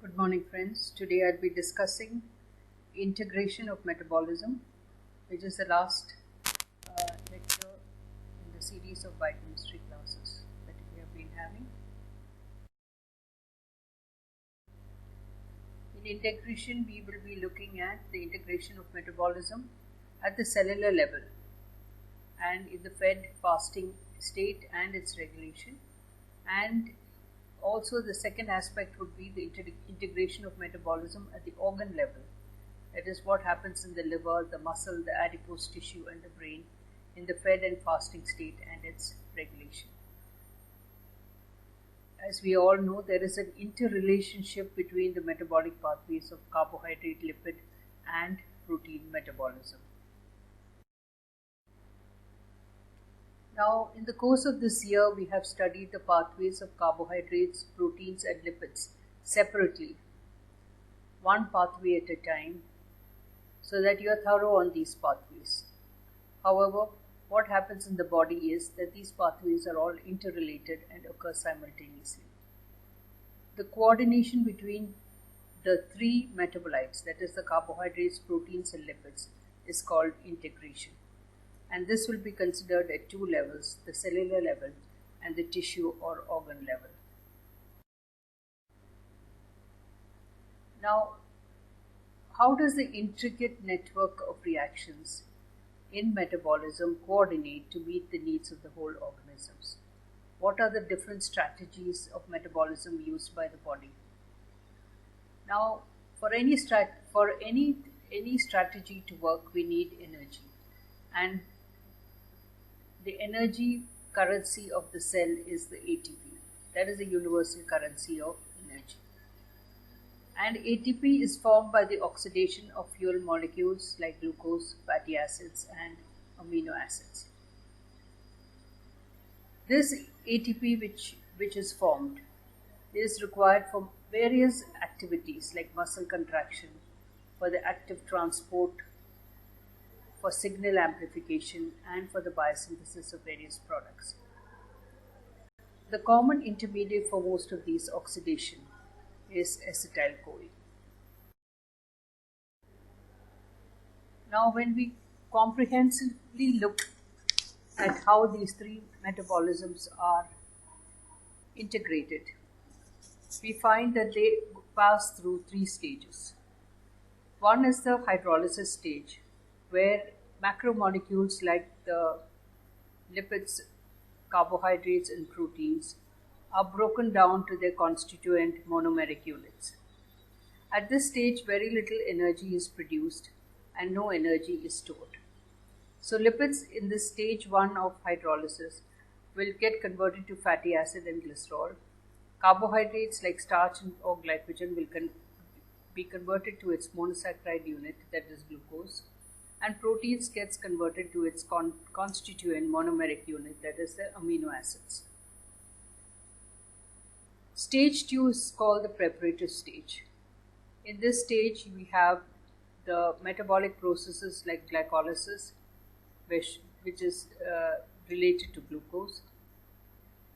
Good morning, friends. Today I'll be discussing integration of metabolism, which is the last lecture in the series of biochemistry classes that we have been having. In integration, we will be looking at the integration of metabolism at the cellular level and in the fed fasting state and its regulation, and also the second aspect would be the integration of metabolism at the organ level. That is what happens in the liver, the muscle, the adipose tissue and the brain in the fed and fasting state and its regulation. As we all know, there is an interrelationship between the metabolic pathways of carbohydrate, lipid and protein metabolism. Now, in the course of this year, we have studied the pathways of carbohydrates, proteins and lipids separately, one pathway at a time, so that you are thorough on these pathways. However, what happens in the body is that these pathways are all interrelated and occur simultaneously. The coordination between the three metabolites, that is the carbohydrates, proteins and lipids, is called integration. And this will be considered at two levels, the cellular level and the tissue or organ level. Now, how does the intricate network of reactions in metabolism coordinate to meet the needs of the whole organisms? What are the different strategies of metabolism used by the body? Now, for any strategy to work, we need energy. And the energy currency of the cell is the ATP. That is the universal currency of energy. And ATP is formed by the oxidation of fuel molecules like glucose, fatty acids and amino acids. This ATP which is formed is required for various activities like muscle contraction, for the active transport, for signal amplification and for the biosynthesis of various products. The common intermediate for most of these oxidation is acetyl-CoA. Now, when we comprehensively look at how these three metabolisms are integrated, we find that they pass through three stages. One is the hydrolysis stage, where macromolecules like the lipids, carbohydrates and proteins are broken down to their constituent monomeric units. At this stage, very little energy is produced and no energy is stored. So lipids in this stage 1 of hydrolysis will get converted to fatty acid and glycerol. Carbohydrates like starch or glycogen will be converted to its monosaccharide unit, that is glucose. And proteins gets converted to its constituent monomeric unit, that is the amino acids. Stage 2 is called the preparative stage. In this stage, we have the metabolic processes like glycolysis, which is related to glucose,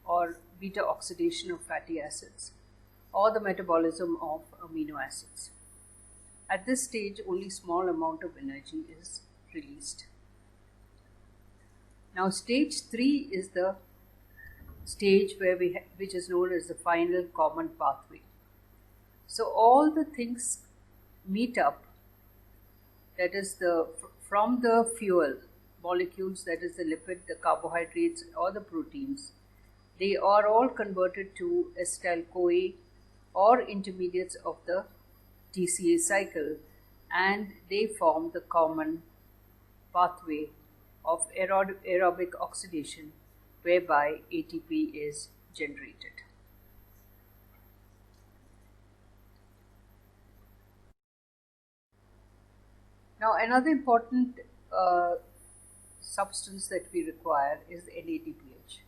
or beta oxidation of fatty acids, or the metabolism of amino acids. At this stage, only small amount of energy is released. Now, stage 3 is the stage which is known as the final common pathway. So, all the things meet up. That is from the fuel molecules, that is the lipid, the carbohydrates, or the proteins. They are all converted to acetyl-CoA or intermediates of the TCA cycle, and they form the common pathway of aerobic oxidation, whereby ATP is generated. Now, another important substance that we require is NADPH.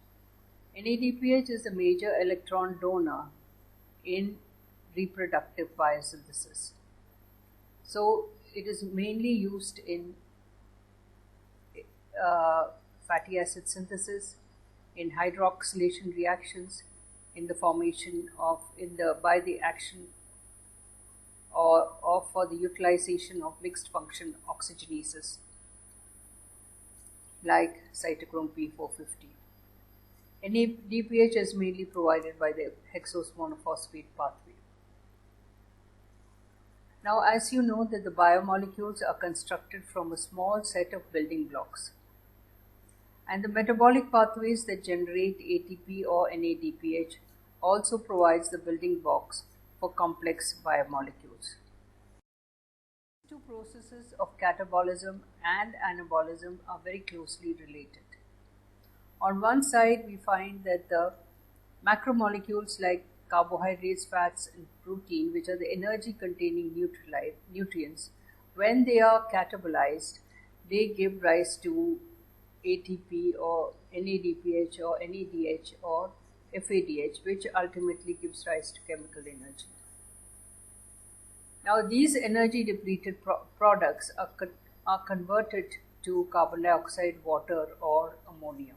NADPH is a major electron donor in reproductive biosynthesis. So, it is mainly used in fatty acid synthesis, in hydroxylation reactions, in the formation of, by the action or for the utilization of mixed function oxygenases like cytochrome P450. NADPH is mainly provided by the hexose monophosphate pathway. Now, as you know that the biomolecules are constructed from a small set of building blocks, and the metabolic pathways that generate ATP or NADPH also provides the building blocks for complex biomolecules. Two processes of catabolism and anabolism are very closely related. On one side, we find that the macromolecules like carbohydrates, fats, and protein, which are the energy-containing nutrients, when they are catabolized, they give rise to ATP or NADPH or NADH or FADH, which ultimately gives rise to chemical energy. Now, these energy-depleted products are converted to carbon dioxide, water, or ammonia.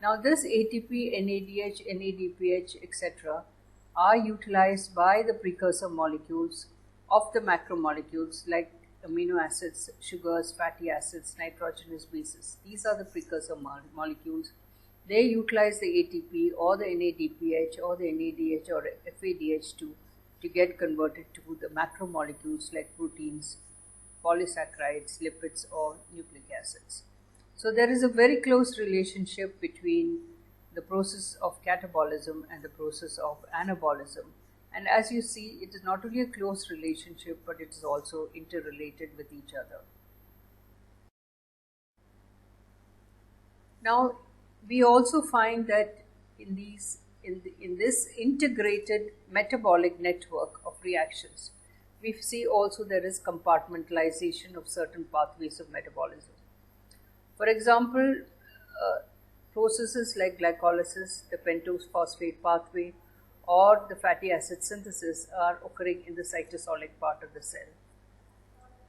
Now, this ATP, NADH, NADPH, etc. are utilized by the precursor molecules of the macromolecules like amino acids, sugars, fatty acids, nitrogenous bases. These are the precursor molecules. They utilize the ATP or the NADPH or the NADH or FADH to get converted to the macromolecules like proteins, polysaccharides, lipids, or nucleic acids. So there is a very close relationship between the process of catabolism and the process of anabolism. And as you see, it is not only a close relationship, but it is also interrelated with each other. Now, we also find that in this integrated metabolic network of reactions, we see also there is compartmentalization of certain pathways of metabolism. For example, processes like glycolysis, the pentose phosphate pathway, or the fatty acid synthesis are occurring in the cytosolic part of the cell.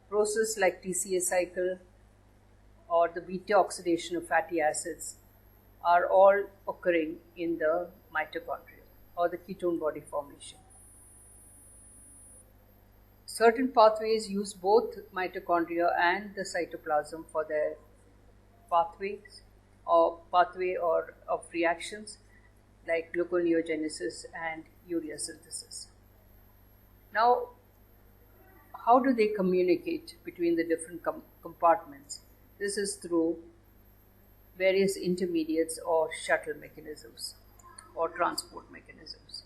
Processes like TCA cycle or the beta oxidation of fatty acids are all occurring in the mitochondria or the ketone body formation. Certain pathways use both mitochondria and the cytoplasm for their pathway of reactions like gluconeogenesis and urea synthesis. Now, how do they communicate between the different compartments? This is through various intermediates or shuttle mechanisms or transport mechanisms.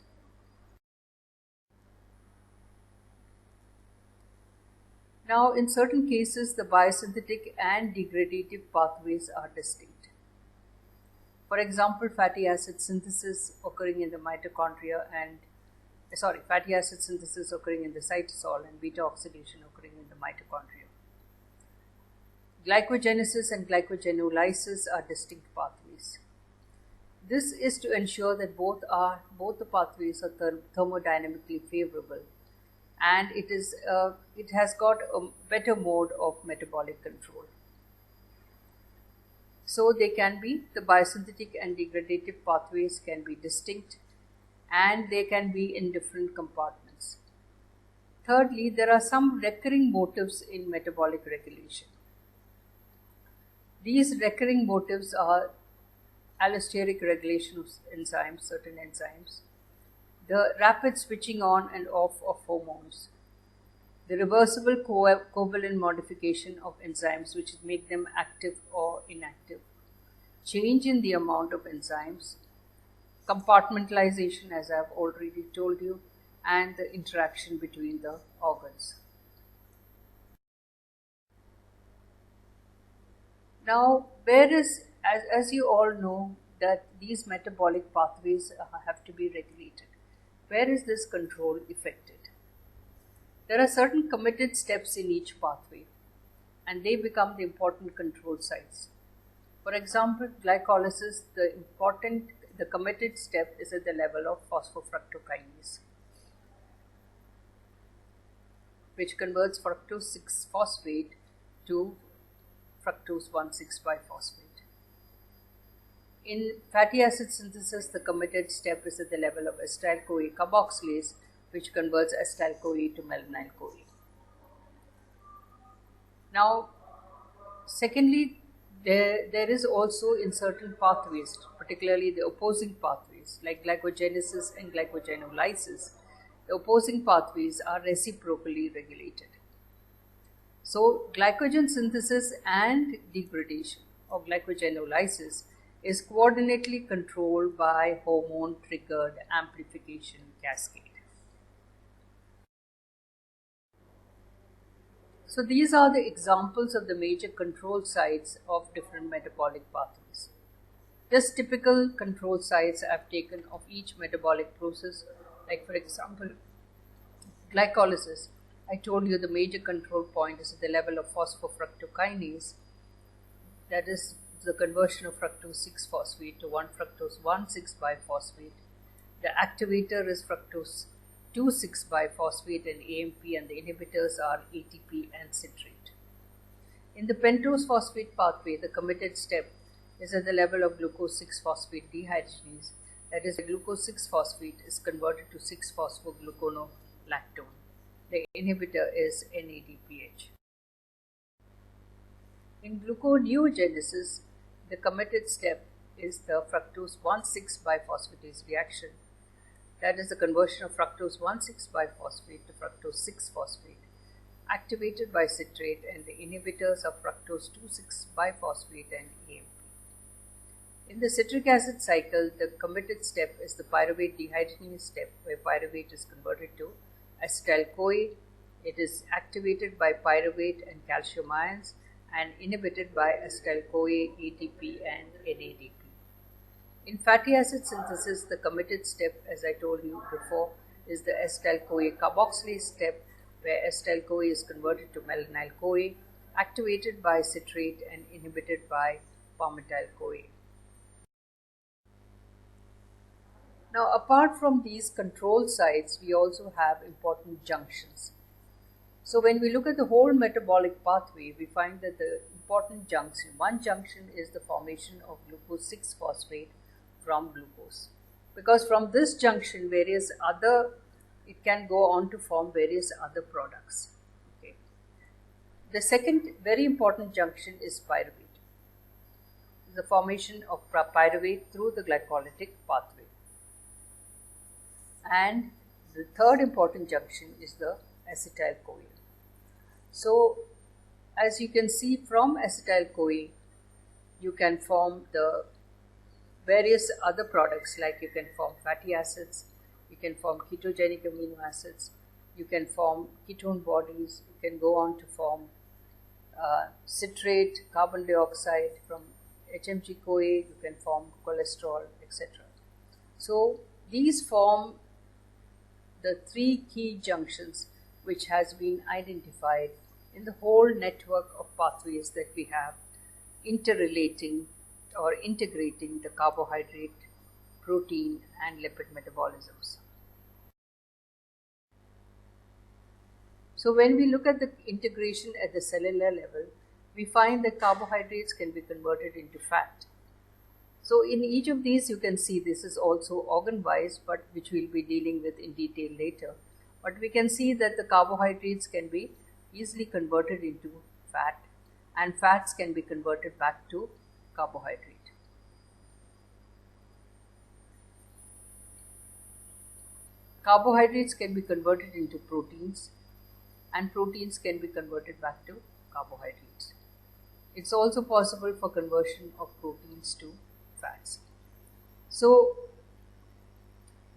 Now, in certain cases, the biosynthetic and degradative pathways are distinct. For example, fatty acid synthesis occurring in the fatty acid synthesis occurring in the cytosol and beta oxidation occurring in the mitochondria. Glycogenesis and glycogenolysis are distinct pathways. This is to ensure that both the pathways are thermodynamically favorable, and it has got a better mode of metabolic control. So the biosynthetic and degradative pathways can be distinct, and they can be in different compartments. Thirdly, there are some recurring motifs in metabolic regulation. These recurring motifs are allosteric regulation of enzymes, certain enzymes, the rapid switching on and off of hormones, the reversible covalent modification of enzymes which make them active or inactive, change in the amount of enzymes, compartmentalization as I have already told you, and the interaction between the organs. Now, as you all know, that these metabolic pathways have to be regulated. Where is this control effected? There are certain committed steps in each pathway, and they become the important control sites. For example, glycolysis, the committed step is at the level of phosphofructokinase, which converts fructose 6-phosphate to fructose 1,6-biphosphate. In fatty acid synthesis, the committed step is at the level of acetyl-CoA carboxylase, which converts acetyl-CoA to malonyl-CoA. Now, secondly, there is also in certain pathways, particularly the opposing pathways like glycogenesis and glycogenolysis, the opposing pathways are reciprocally regulated. So, glycogen synthesis and degradation of glycogenolysis is coordinately controlled by hormone-triggered amplification cascade. So these are the examples of the major control sites of different metabolic pathways. Just typical control sites I have taken of each metabolic process, like for example, glycolysis. I told you the major control point is at the level of phosphofructokinase, that is the conversion of fructose 6-phosphate to 1-fructose 1,6-biphosphate. The activator is fructose 2,6-biphosphate and AMP, and the inhibitors are ATP and citrate. In the pentose phosphate pathway, the committed step is at the level of glucose 6-phosphate dehydrogenase, that is, glucose 6-phosphate is converted to 6-phosphogluconolactone. The inhibitor is NADPH. In gluconeogenesis, the committed step is the fructose 1,6-biphosphatase reaction, that is the conversion of fructose 1,6-biphosphate to fructose 6-phosphate, activated by citrate, and the inhibitors are fructose 2,6-biphosphate and AMP. In the citric acid cycle, the committed step is the pyruvate dehydrogenase step, where pyruvate is converted to acetyl-CoA. It is activated by pyruvate and calcium ions and inhibited by acetyl-CoA, ATP and NADP. In fatty acid synthesis, the committed step, as I told you before, is the acetyl-CoA carboxylase step, where acetyl-CoA is converted to malonyl-CoA, activated by citrate and inhibited by palmitoyl-CoA. Now, apart from these control sites, we also have important junctions. So when we look at the whole metabolic pathway, we find that the important junction, one junction is the formation of glucose 6-phosphate from glucose. Because from this junction, it can go on to form various other products. Okay. The second very important junction is pyruvate, the formation of pyruvate through the glycolytic pathway. And the third important junction is the acetyl-CoA. So, as you can see, from acetyl-CoA, you can form the various other products, like you can form fatty acids, you can form ketogenic amino acids, you can form ketone bodies, you can go on to form citrate, carbon dioxide. From HMG-CoA, you can form cholesterol, etc. So, these form the three key junctions which has been identified in the whole network of pathways that we have interrelating or integrating the carbohydrate, protein and lipid metabolisms. So when we look at the integration at the cellular level, we find that carbohydrates can be converted into fat. So in each of these you can see this is also organ-wise, but which we'll be dealing with in detail later. But we can see that the carbohydrates can be easily converted into fat, and fats can be converted back to carbohydrate. Carbohydrates can be converted into proteins, and proteins can be converted back to carbohydrates. It's also possible for conversion of proteins to fats. So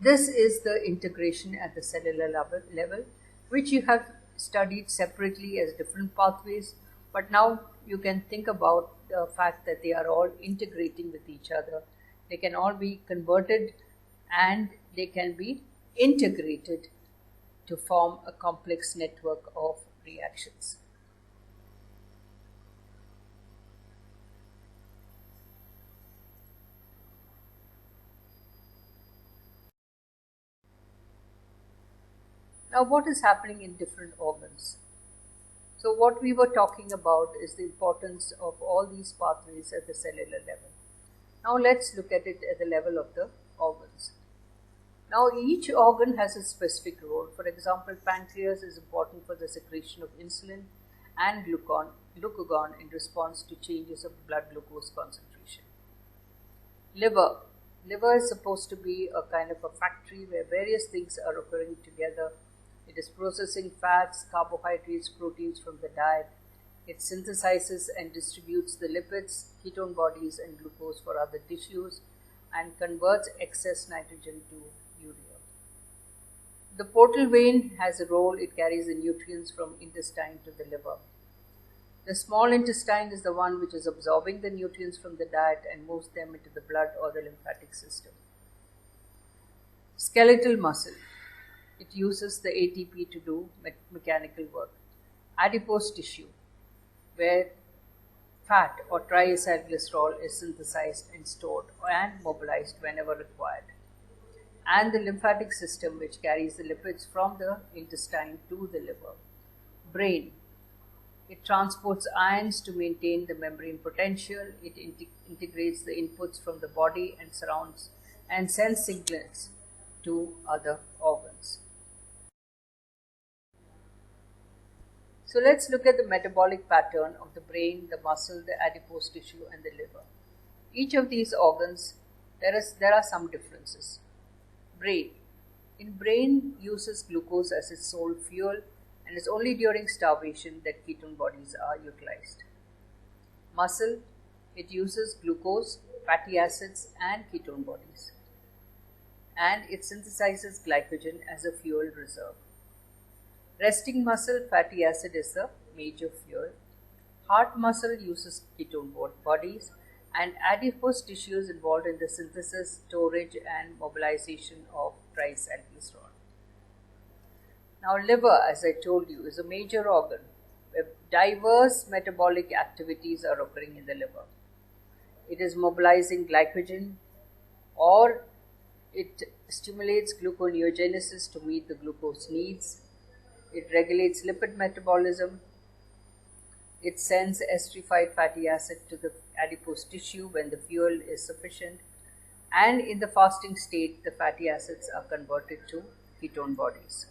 this is the integration at the cellular level, which you have studied separately as different pathways, but now you can think about the fact that they are all integrating with each other. They can all be converted and they can be integrated to form a complex network of reactions. Now, what is happening in different organs? So, what we were talking about is the importance of all these pathways at the cellular level. Now, let's look at it at the level of the organs. Now, each organ has a specific role. For example, pancreas is important for the secretion of insulin and glucagon in response to changes of blood glucose concentration. Liver. Liver is supposed to be a kind of a factory where various things are occurring together. It is processing fats, carbohydrates, proteins from the diet. It synthesizes and distributes the lipids, ketone bodies, and glucose for other tissues, and converts excess nitrogen to urea. The portal vein has a role. It carries the nutrients from intestine to the liver. The small intestine is the one which is absorbing the nutrients from the diet and moves them into the blood or the lymphatic system. Skeletal muscle. It uses the ATP to do mechanical work. Adipose tissue, where fat or triacylglycerol is synthesized and stored and mobilized whenever required. And the lymphatic system, which carries the lipids from the intestine to the liver. Brain. It transports ions to maintain the membrane potential. It integrates the inputs from the body and surrounds and sends signals to other organs. So let's look at the metabolic pattern of the brain, the muscle, the adipose tissue, and the liver. Each of these organs, there are some differences. Brain. In brain uses glucose as its sole fuel, and it's only during starvation that ketone bodies are utilized. Muscle, it uses glucose, fatty acids, and ketone bodies. And it synthesizes glycogen as a fuel reserve. Resting muscle, fatty acid is the major fuel. Heart muscle uses ketone bodies, and adipose tissue is involved in the synthesis, storage, and mobilization of triacylglycerol. Now, liver, as I told you, is a major organ where diverse metabolic activities are occurring in the liver. It is mobilizing glycogen, or it stimulates gluconeogenesis to meet the glucose needs. It regulates lipid metabolism. It sends esterified fatty acid to the adipose tissue when the fuel is sufficient. And in the fasting state, the fatty acids are converted to ketone bodies.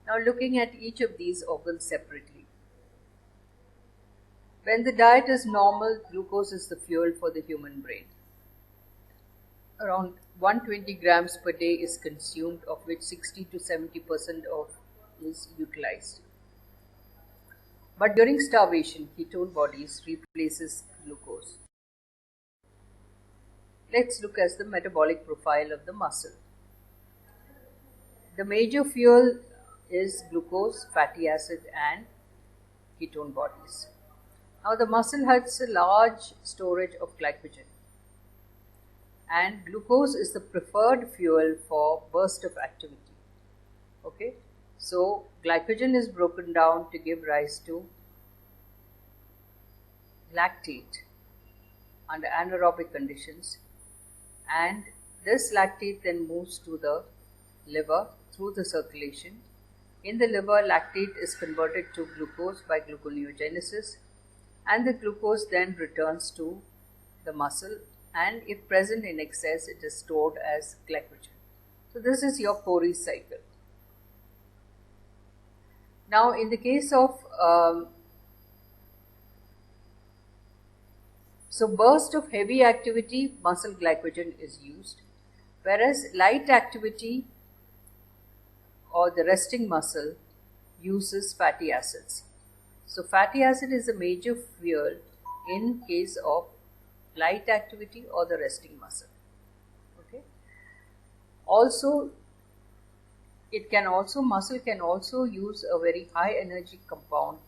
Now, looking at each of these organs separately. When the diet is normal, glucose is the fuel for the human brain. Around 120 grams per day is consumed, of which 60 to 70% is utilized. But during starvation, ketone bodies replaces glucose. Let's look at the metabolic profile of the muscle. The major fuel is glucose, fatty acid, and ketone bodies. Now, the muscle has a large storage of glycogen, and glucose is the preferred fuel for burst of activity. Okay, so glycogen is broken down to give rise to lactate under anaerobic conditions, and this lactate then moves to the liver through the circulation. In the liver, lactate is converted to glucose by gluconeogenesis, and the glucose then returns to the muscle, and if present in excess, it is stored as glycogen. So this is your Cori cycle. Now, in the case of burst of heavy activity, muscle glycogen is used, whereas light activity or the resting muscle uses fatty acids. So fatty acid is a major fuel in case of light activity or the resting muscle. Okay. Also, muscle can also use a very high energy compound,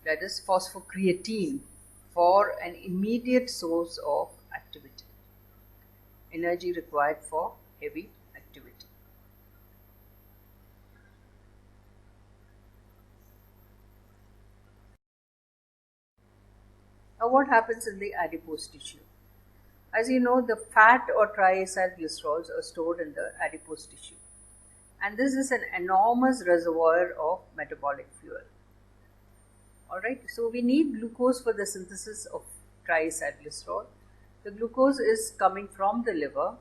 that is phosphocreatine, for an immediate source of activity, energy required for heavy activity. Now, what happens in the adipose tissue? As you know, the fat or triacylglycerols are stored in the adipose tissue, and this is an enormous reservoir of metabolic fuel. Alright, so we need glucose for the synthesis of triacylglycerol. The glucose is coming from the liver.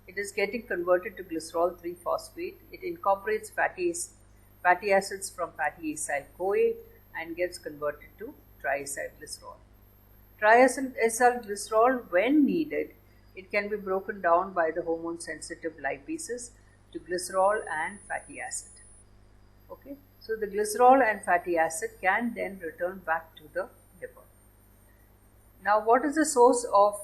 It is getting converted to glycerol 3-phosphate. It incorporates fatty acids from fatty acyl-CoA and gets converted to triacylglycerol. Triacylglycerol, when needed, it can be broken down by the hormone-sensitive lipases to glycerol and fatty acid. Okay, so the glycerol and fatty acid can then return back to the liver. Now, what is the source of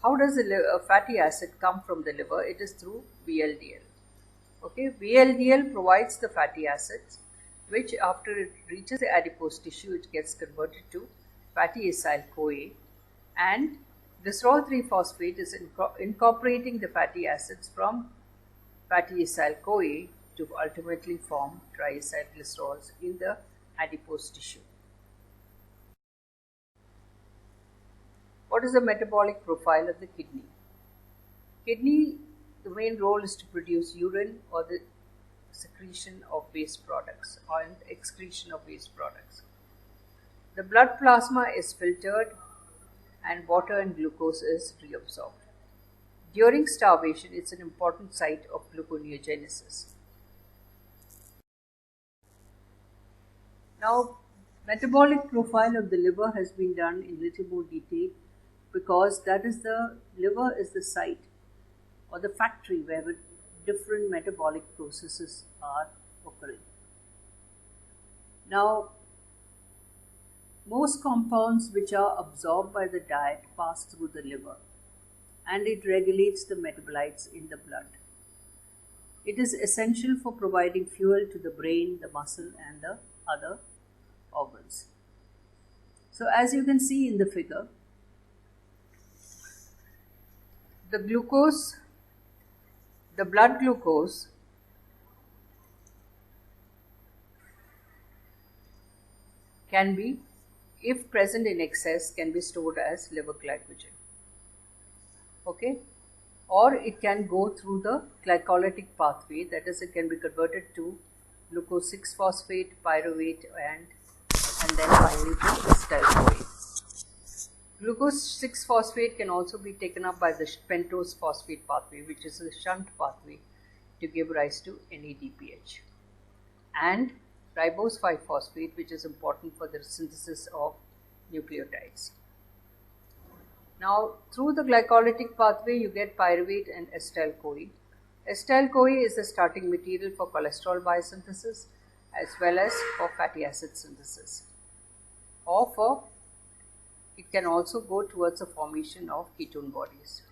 how does the fatty acid come from the liver? It is through VLDL. Okay, VLDL provides the fatty acids, which after it reaches the adipose tissue, it gets converted to fatty acyl-CoA, and glycerol 3-phosphate is incorporating the fatty acids from fatty acyl-CoA to ultimately form triacylglycerols in the adipose tissue. What is the metabolic profile of the kidney? Kidney, the main role is to produce urine or the secretion of waste products or excretion of waste products. The blood plasma is filtered and water and glucose is reabsorbed. During starvation, it's an important site of gluconeogenesis. Now, metabolic profile of the liver has been done in little more detail because the liver is the site or the factory where different metabolic processes are occurring. Now, most compounds which are absorbed by the diet pass through the liver and it regulates the metabolites in the blood. It is essential for providing fuel to the brain, the muscle and the other organs. So as you can see in the figure, the blood glucose can be, if present in excess, can be stored as liver glycogen. Okay, or it can go through the glycolytic pathway, that is, it can be converted to glucose 6-phosphate, pyruvate, and then finally to acetyl-CoA. Glucose 6-phosphate can also be taken up by the pentose phosphate pathway, which is a shunt pathway to give rise to NADPH, and ribose 5-phosphate, which is important for the synthesis of nucleotides. Now, through the glycolytic pathway, you get pyruvate and acetyl-CoA. Acetyl-CoA is the starting material for cholesterol biosynthesis as well as for fatty acid synthesis, or it can also go towards the formation of ketone bodies.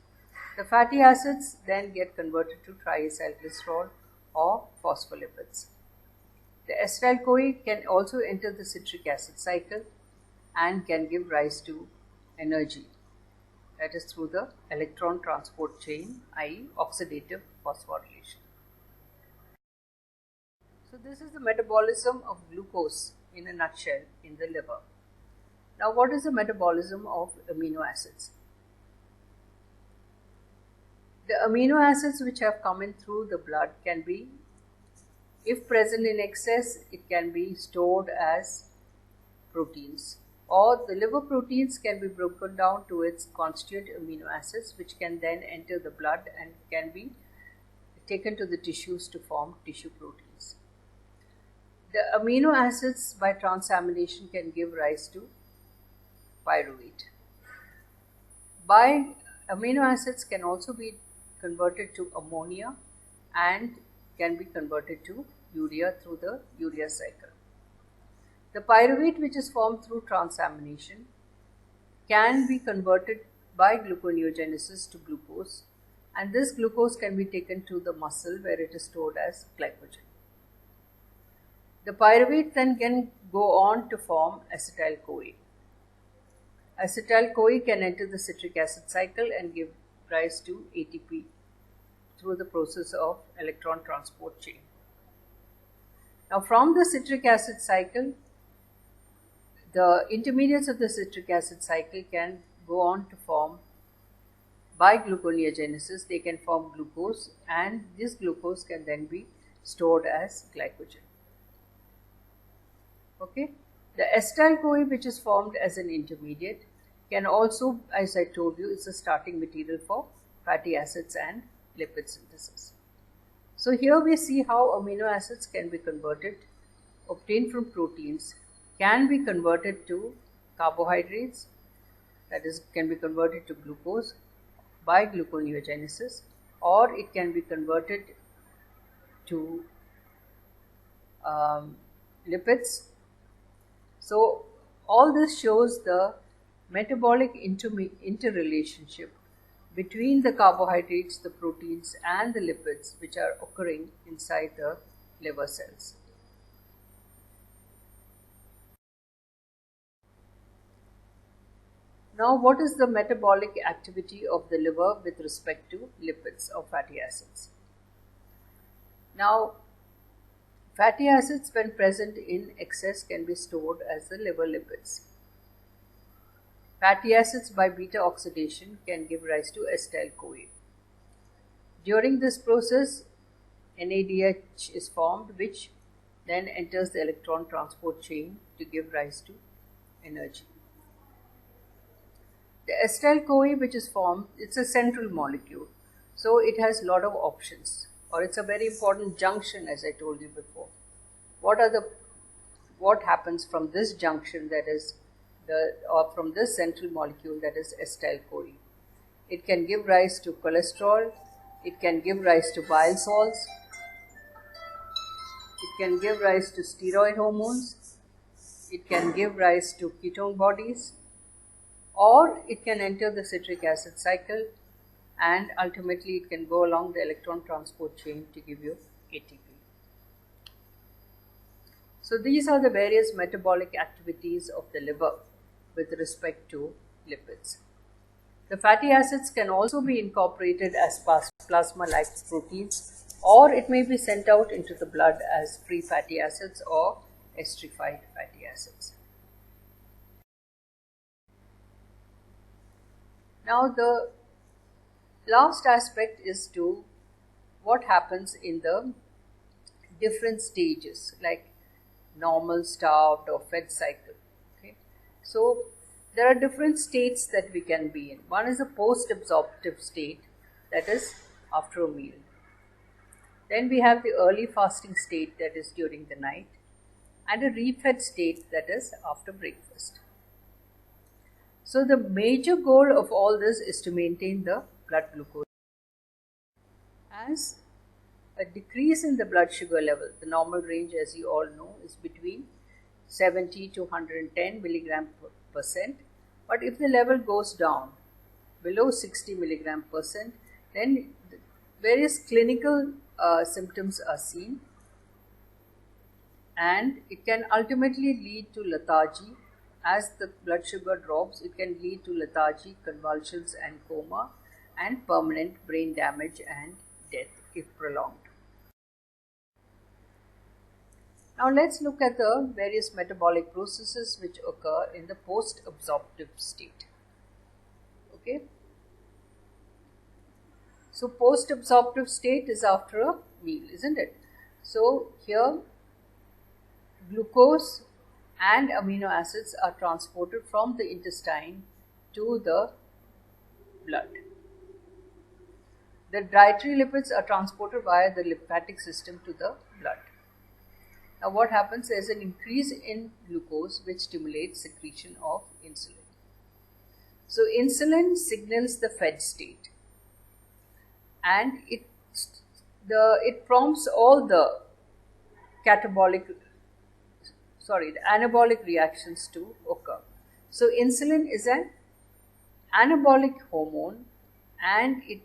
The fatty acids then get converted to triacylglycerol or phospholipids. The acetyl-CoA can also enter the citric acid cycle and can give rise to energy, that is through the electron transport chain, i.e. oxidative phosphorylation. So this is the metabolism of glucose in a nutshell in the liver. Now, what is the metabolism of amino acids? The amino acids which have come in through the blood can be, if present in excess, it can be stored as proteins, or the liver proteins can be broken down to its constituent amino acids, which can then enter the blood and can be taken to the tissues to form tissue proteins. The amino acids by transamination can give rise to pyruvate. Amino acids can also be converted to ammonia and can be converted to urea through the urea cycle. The pyruvate, which is formed through transamination, can be converted by gluconeogenesis to glucose, and this glucose can be taken to the muscle where it is stored as glycogen. The pyruvate then can go on to form acetyl-CoA. Acetyl-CoA can enter the citric acid cycle and give rise to ATP through the process of electron transport chain. Now, from the citric acid cycle, the intermediates of the citric acid cycle can go on to form, by gluconeogenesis, they can form glucose, and this glucose can then be stored as glycogen. Okay, the acetyl-CoA, which is formed as an intermediate, can also, as I told you, is a starting material for fatty acids and lipid synthesis. So here we see how amino acids can be converted, obtained from proteins, can be converted to carbohydrates, that is, can be converted to glucose by gluconeogenesis, or it can be converted to lipids. So all this shows the metabolic interrelationship between the carbohydrates, the proteins and the lipids which are occurring inside the liver cells. Now, what is the metabolic activity of the liver with respect to lipids or fatty acids? Now, fatty acids when present in excess can be stored as the liver lipids. Fatty acids by beta oxidation can give rise to acetyl-CoA. During this process, NADH is formed, which then enters the electron transport chain to give rise to energy. The acetyl-CoA which is formed, it's a central molecule, so it has a lot of options, or it's a very important junction, as I told you before. What happens from this junction, that is or from this central molecule, that is acetyl-CoA? It can give rise to cholesterol, it can give rise to bile salts, it can give rise to steroid hormones, it can give rise to ketone bodies, or it can enter the citric acid cycle, and ultimately it can go along the electron transport chain to give you ATP. So these are the various metabolic activities of the liver with respect to lipids. The fatty acids can also be incorporated as plasma-like proteins, or it may be sent out into the blood as free fatty acids or esterified fatty acids. Now the last aspect is to what happens in the different stages, like normal, starved or fed cycle. Okay? So there are different states that we can be in. One is a post-absorptive state, that is after a meal. Then we have the early fasting state, that is during the night, and a refed state, that is after breakfast. So the major goal of all this is to maintain the blood glucose. As a decrease in the blood sugar level, the normal range, as you all know, is between 70 to 110 milligram percent. But if the level goes down below 60 milligram percent, then various clinical symptoms are seen, and it can ultimately lead to lethargy. As the blood sugar drops, it can lead to lethargy, convulsions and coma, and permanent brain damage and death if prolonged. Now let's look at the various metabolic processes which occur in the post-absorptive state. Okay. So post-absorptive state is after a meal, isn't it? So here glucose and amino acids are transported from the intestine to the blood. The dietary lipids are transported via the lymphatic system to the blood. Now what happens is an increase in glucose which stimulates secretion of insulin. So insulin signals the fed state, and it prompts all the anabolic reactions to occur. So insulin is an anabolic hormone, and it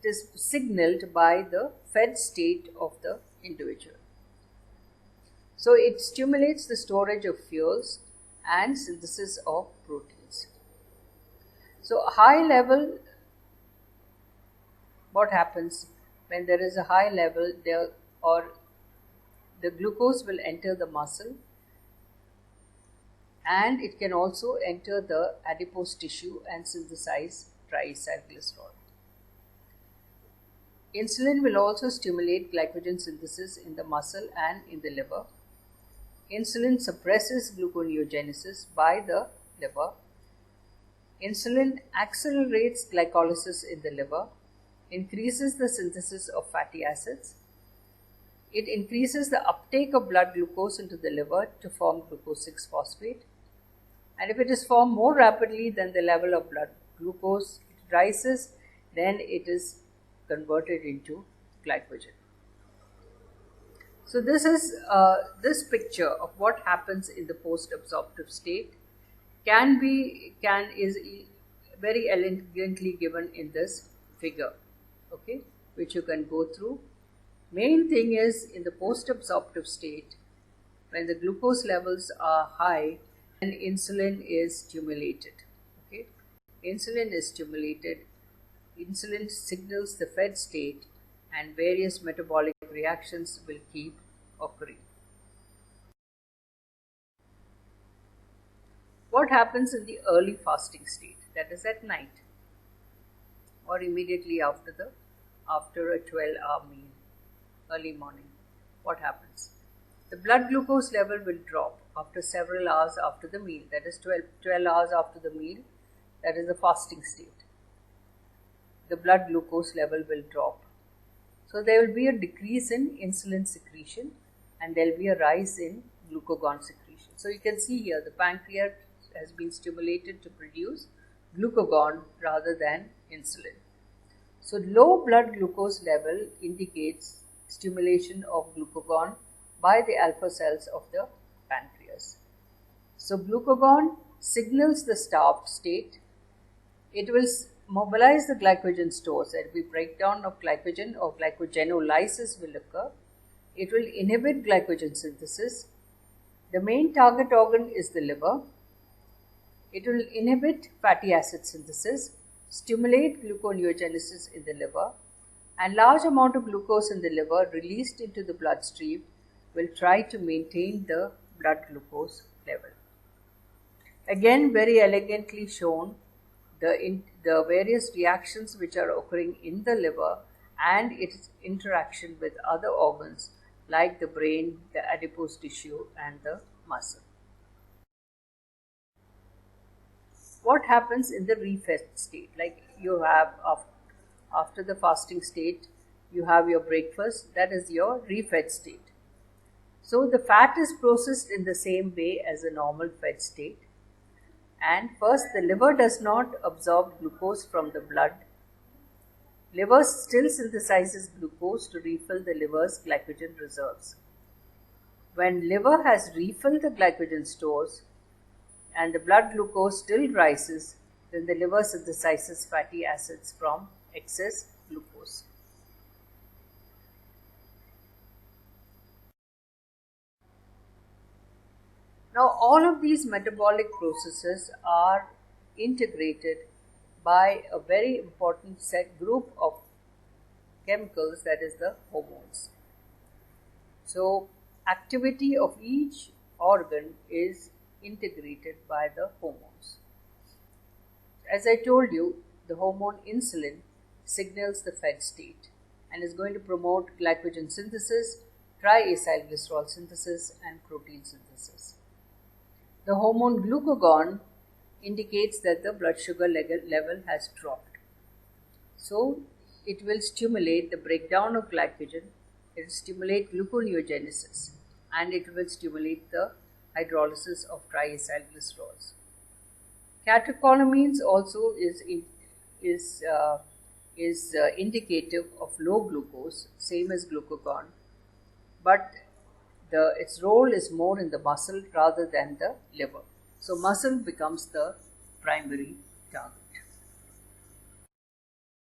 is signaled by the fed state of the individual. So it stimulates the storage of fuels and synthesis of proteins. So high level, what happens when there is a high level there, or the glucose will enter the muscle, and it can also enter the adipose tissue and synthesize triacylglycerol. Insulin will also stimulate glycogen synthesis in the muscle and in the liver. Insulin suppresses gluconeogenesis by the liver, Insulin accelerates glycolysis in the liver, increases the synthesis of fatty acids. It increases the uptake of blood glucose into the liver to form glucose 6-phosphate. And if it is formed more rapidly than the level of blood glucose rises, then it is converted into glycogen. So this is this picture of what happens in the post-absorptive state is very elegantly given in this figure, okay, which you can go through. Main thing is, in the post-absorptive state, when the glucose levels are high, then insulin is stimulated. Okay, insulin is stimulated. Insulin signals the fed state, and various metabolic reactions will keep occurring. What happens in the early fasting state? That is at night or immediately after a 12-hour meal, early morning. What happens? The blood glucose level will drop after several hours after the meal. That is 12 hours after the meal. That is the fasting state. The blood glucose level will drop. So there will be a decrease in insulin secretion and there will be a rise in glucagon secretion. So you can see here the pancreas has been stimulated to produce glucagon rather than insulin. So low blood glucose level indicates stimulation of glucagon by the alpha cells of the pancreas. So glucagon signals the starved state. It will mobilize the glycogen stores. There will be breakdown of glycogen or glycogenolysis will occur. It will inhibit glycogen synthesis. The main target organ is the liver. It will inhibit fatty acid synthesis, stimulate gluconeogenesis in the liver, and large amount of glucose in the liver released into the bloodstream will try to maintain the blood glucose level. Again, very elegantly shown the various reactions which are occurring in the liver and its interaction with other organs like the brain, the adipose tissue, and the muscle. What happens in the refed state? Like you have after the fasting state, you have your breakfast, that is your refed state. So the fat is processed in the same way as a normal fed state. And first, the liver does not absorb glucose from the blood. Liver still synthesizes glucose to refill the liver's glycogen reserves. When liver has refilled the glycogen stores and the blood glucose still rises, then the liver synthesizes fatty acids from excess glucose. Now, all of these metabolic processes are integrated by a very important group of chemicals, that is the hormones. So, activity of each organ is integrated by the hormones. As I told you, the hormone insulin signals the fed state and is going to promote glycogen synthesis, triacylglycerol synthesis, and protein synthesis. The hormone glucagon indicates that the blood sugar level has dropped. So, it will stimulate the breakdown of glycogen, it will stimulate gluconeogenesis, and it will stimulate the hydrolysis of triacylglycerols. Catecholamines also is indicative of low glucose, same as glucagon, but its role is more in the muscle rather than the liver. So muscle becomes the primary target.